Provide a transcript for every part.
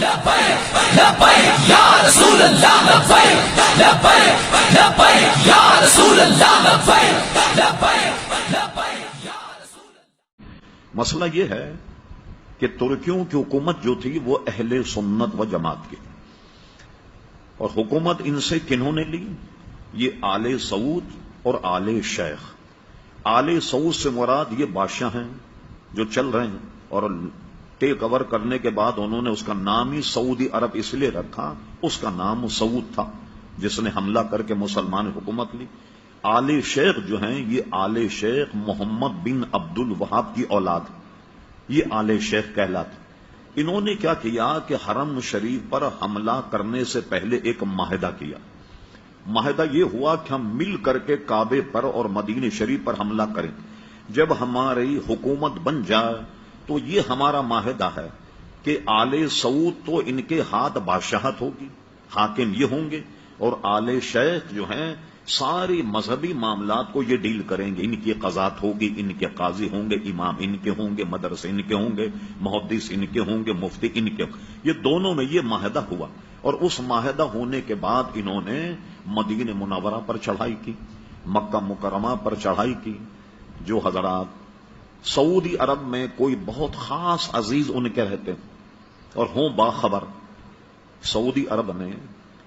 لبیک لبیک یا رسول اللہ لبیک لبیک لبیک یا رسول اللہ لبیک لبیک لبیک یا رسول اللہ۔ مسئلہ یہ ہے کہ ترکیوں کی حکومت جو تھی وہ اہل سنت و جماعت کی، اور حکومت ان سے کنہوں نے لی؟ یہ آل سعود اور آل شیخ۔ آل سعود سے مراد یہ بادشاہ ہیں جو چل رہے ہیں، اور ٹیک اوور کرنے کے بعد انہوں نے اس کا نام ہی سعودی عرب اس لیے رکھا، اس کا نام سعود تھا جس نے حملہ کر کے مسلمان حکومت لی۔ آل شیخ جو ہیں یہ آل شیخ محمد بن عبد الوہاب کی اولاد، یہ آل شیخ کہلاتے۔ انہوں نے کیا کیا کہ حرم شریف پر حملہ کرنے سے پہلے ایک معاہدہ کیا۔ معاہدہ یہ ہوا کہ ہم مل کر کے کعبے پر اور مدینہ شریف پر حملہ کریں، جب ہماری حکومت بن جائے تو یہ ہمارا معاہدہ ہے کہ آل سعود تو ان کے ہاتھ بادشاہت ہوگی، حاکم یہ ہوں گے، اور آل شیخ جو ہیں ساری مذہبی معاملات کو یہ ڈیل کریں گے، ان کی قضات ہوگی، ان کے قاضی ہوں گے، امام ان کے ہوں گے، مدرسے ان کے ہوں گے، محدث ان کے ہوں گے، مفتی ان کے ہوں گے۔ یہ دونوں میں یہ معاہدہ ہوا، اور اس معاہدہ ہونے کے بعد انہوں نے مدینہ منورہ پر چڑھائی کی، مکہ مکرمہ پر چڑھائی کی۔ جو حضرات سعودی عرب میں کوئی بہت خاص عزیز ان کے رہتے ہیں اور ہوں باخبر، سعودی عرب نے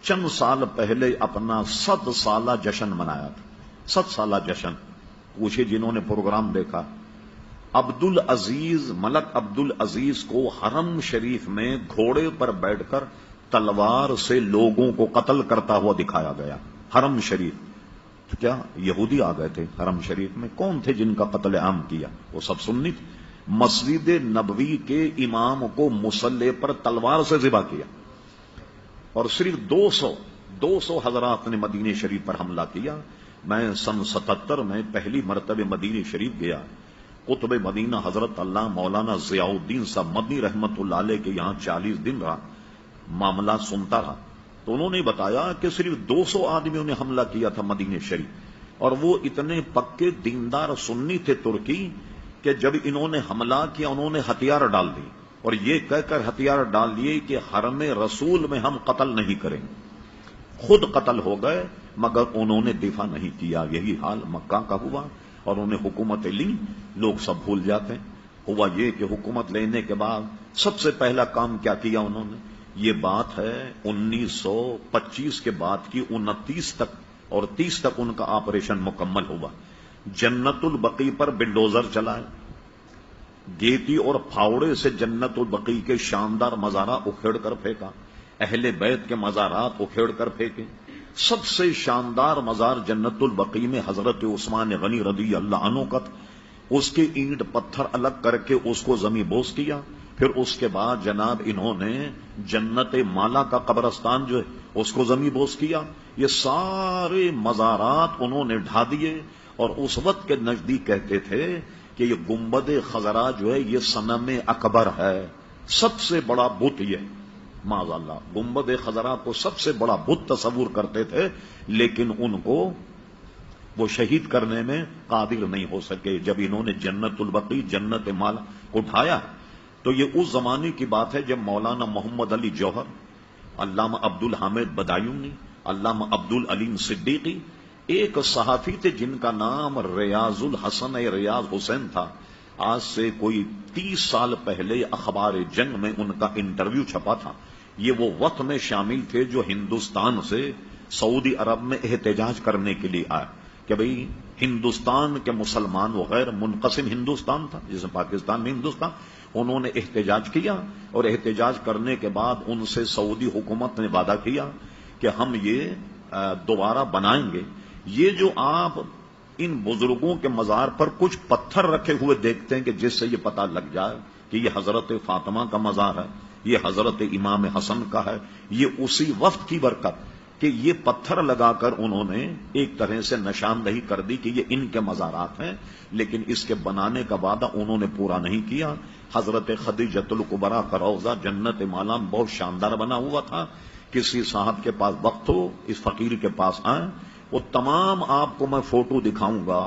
چند سال پہلے اپنا 100 سالہ جشن منایا تھا۔ 100 سالہ جشن، پوچھے جنہوں نے پروگرام دیکھا، ملک عبد العزیز کو حرم شریف میں گھوڑے پر بیٹھ کر تلوار سے لوگوں کو قتل کرتا ہوا دکھایا گیا۔ حرم شریف تو کیا یہودی آ گئے تھے حرم شریف میں؟ کون تھے جن کا قتل عام کیا؟ وہ سب سنی تھے۔ مسجد نبوی کے امام کو مصلی پر تلوار سے ذبح کیا، اور صرف 200 حضرات نے مدینہ شریف پر حملہ کیا۔ میں سن 77 میں پہلی مرتبہ مدینہ شریف گیا، قطب مدینہ حضرت اللہ مولانا ضیاء الدین صاحب مدنی رحمت اللہ علیہ کے یہاں 40 دن رہا، معاملات سنتا رہا، تو انہوں نے بتایا کہ صرف 200 آدمیوں نے حملہ کیا تھا مدینہ شریف، اور وہ اتنے پکے دیندار سنی تھے ترکی کہ جب انہوں نے حملہ کیا انہوں نے ہتھیار ڈال دی، اور یہ کہہ کر ہتھیار ڈال دیے کہ حرم رسول میں ہم قتل نہیں کریں گے۔ خود قتل ہو گئے مگر انہوں نے دفاع نہیں کیا۔ یہی حال مکہ کا ہوا، اور انہیں حکومت لی، لوگ سب بھول جاتے ہیں۔ ہوا یہ کہ حکومت لینے کے بعد سب سے پہلا کام کیا کیا انہوں نے؟ یہ بات ہے 1925 کے بعد کی 29 تک اور 30 تک ان کا آپریشن مکمل ہوا۔ جنت البقیع پر بلڈوزر چلائے، گیتی اور پھاوڑے سے جنت البقیع کے شاندار مزارات اکھیڑ کر پھینکا، اہل بیت کے مزارات اکھیڑ کر پھینکے۔ سب سے شاندار مزار جنت البقیع میں حضرت عثمان غنی رضی اللہ عنہ کا تھا، اس کے اینٹ پتھر الگ کر کے اس کو زمین بوس کیا۔ پھر اس کے بعد جناب انہوں نے جنت مالا کا قبرستان جو ہے اس کو زمین بوس کیا۔ یہ سارے مزارات انہوں نے ڈھا دیے، اور اس وقت کے نزدیک کہتے تھے کہ یہ گنبد خضرا جو ہے یہ صنم اکبر ہے، سب سے بڑا بت یہ، معاذ اللہ، گنبد خضرا کو سب سے بڑا بت تصور کرتے تھے، لیکن ان کو وہ شہید کرنے میں قادر نہیں ہو سکے۔ جب انہوں نے جنت البقیع جنت مالا کو ڈھایا تو یہ اس زمانے کی بات ہے جب مولانا محمد علی جوہر، علامہ عبد الحامد بدایونی، علامہ عبد العلیم صدیقی، ایک صحافی تھے جن کا نام ریاض الحسن ریاض حسین تھا۔ آج سے کوئی 30 سال پہلے اخبار جنگ میں ان کا انٹرویو چھپا تھا۔ یہ وہ وقت میں شامل تھے جو ہندوستان سے سعودی عرب میں احتجاج کرنے کے لیے آئے کہ بھئی ہندوستان کے مسلمان وہ غیر منقسم ہندوستان تھا جسے پاکستان میں ہندوستان، انہوں نے احتجاج کیا، اور احتجاج کرنے کے بعد ان سے سعودی حکومت نے وعدہ کیا کہ ہم یہ دوبارہ بنائیں گے۔ یہ جو آپ ان بزرگوں کے مزار پر کچھ پتھر رکھے ہوئے دیکھتے ہیں کہ جس سے یہ پتہ لگ جائے کہ یہ حضرت فاطمہ کا مزار ہے، یہ حضرت امام حسن کا ہے، یہ اسی وقت کی برکت کہ یہ پتھر لگا کر انہوں نے ایک طرح سے نشاندہی کر دی کہ یہ ان کے مزارات ہیں، لیکن اس کے بنانے کا وعدہ انہوں نے پورا نہیں کیا۔ حضرت خدیجۃ الکبریٰ کا روضہ جنت مالا بہت شاندار بنا ہوا تھا۔ کسی صاحب کے پاس وقت ہو اس فقیر کے پاس آئیں، وہ تمام آپ کو میں فوٹو دکھاؤں گا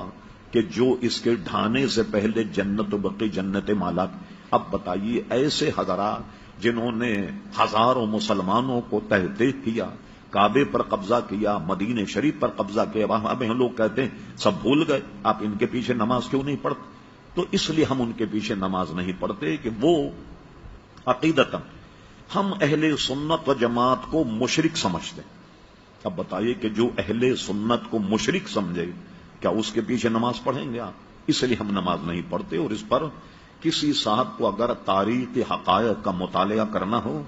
کہ جو اس کے ڈھانے سے پہلے جنت البقیع جنت مالا۔ اب بتائیے ایسے حضرات جنہوں نے ہزاروں مسلمانوں کو تحقیق کیا، کعبے پر قبضہ کیا، مدینہ شریف پر قبضہ کیا، اب ہم لوگ کہتے ہیں سب بھول گئے، آپ ان کے پیچھے نماز کیوں نہیں پڑھتے؟ تو اس لیے ہم ان کے پیچھے نماز نہیں پڑھتے کہ وہ عقیدتاً ہم اہل سنت و جماعت کو مشرک سمجھتے ہیں۔ اب بتائیے کہ جو اہل سنت کو مشرک سمجھے کیا اس کے پیچھے نماز پڑھیں گے آپ؟ اس لیے ہم نماز نہیں پڑھتے۔ اور اس پر کسی صاحب کو اگر تاریخ حقائق کا مطالعہ کرنا ہو،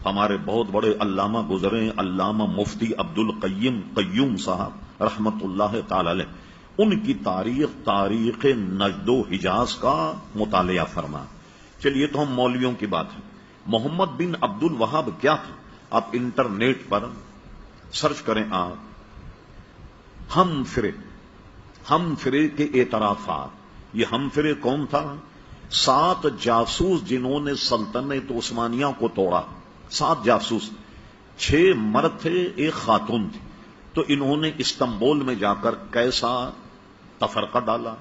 ہمارے بہت بڑے علامہ گزرے، علامہ مفتی عبد القیم قیوم صاحب رحمت اللہ تعالی علیہ، ان کی تاریخ نجد و حجاز کا مطالعہ فرما۔ چلیے تو ہم مولویوں کی بات ہے، محمد بن عبد الوہاب کیا تھا؟ آپ انٹرنیٹ پر سرچ کریں آپ، ہم فرے کے اعترافات۔ یہ ہم فرے کون تھا؟ 7 جاسوس جنہوں نے سلطنت عثمانیہ کو توڑا، 7 جاسوس، 6 مرد تھے، 1 خاتون تھی۔ تو انہوں نے استنبول میں جا کر کیسا تفرقہ ڈالا،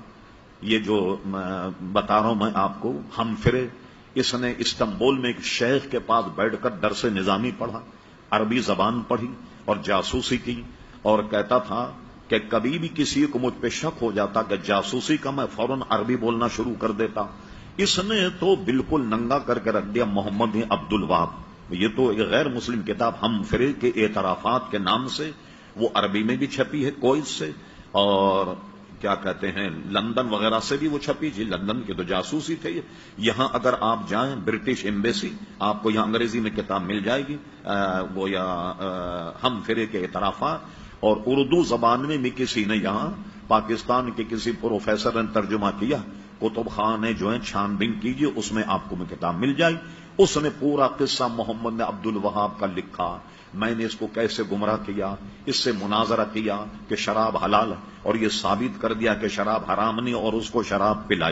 یہ جو بتا رہا ہوں میں آپ کو، ہم فرے، اس نے استنبول میں ایک شیخ کے پاس بیٹھ کر درس نظامی پڑھا، عربی زبان پڑھی اور جاسوسی کی، اور کہتا تھا کہ کبھی بھی کسی کو مجھ پہ شک ہو جاتا کہ جاسوسی کا، میں فوراً عربی بولنا شروع کر دیتا۔ اس نے تو بالکل ننگا کر کے رکھ دیا محمد عبد الوہاب۔ یہ تو ایک غیر مسلم کتاب ہم فرے کے اعترافات کے نام سے، وہ عربی میں بھی چھپی ہے کویت سے، اور کیا کہتے ہیں لندن وغیرہ سے بھی وہ چھپی، جی لندن کے تو جاسوس ہی تھے۔ یہاں اگر آپ جائیں برٹش ایمبیسی، آپ کو یہاں انگریزی میں کتاب مل جائے گی، وہ یا ہم فرے کے اعترافات، اور اردو زبان میں بھی کسی نے یہاں پاکستان کے کسی پروفیسر نے ترجمہ کیا، کتب خانے جو ہیں چھان بین کیجیے، اس میں آپ کو کتاب مل جائے۔ اس نے پورا قصہ محمد عبد الوہاب کا لکھا، میں نے اس کو کیسے گمراہ کیا، اس سے مناظرہ کیا کہ شراب حلال ہے، اور یہ ثابت کر دیا کہ شراب حرام نہیں، اور اس کو شراب پلائی۔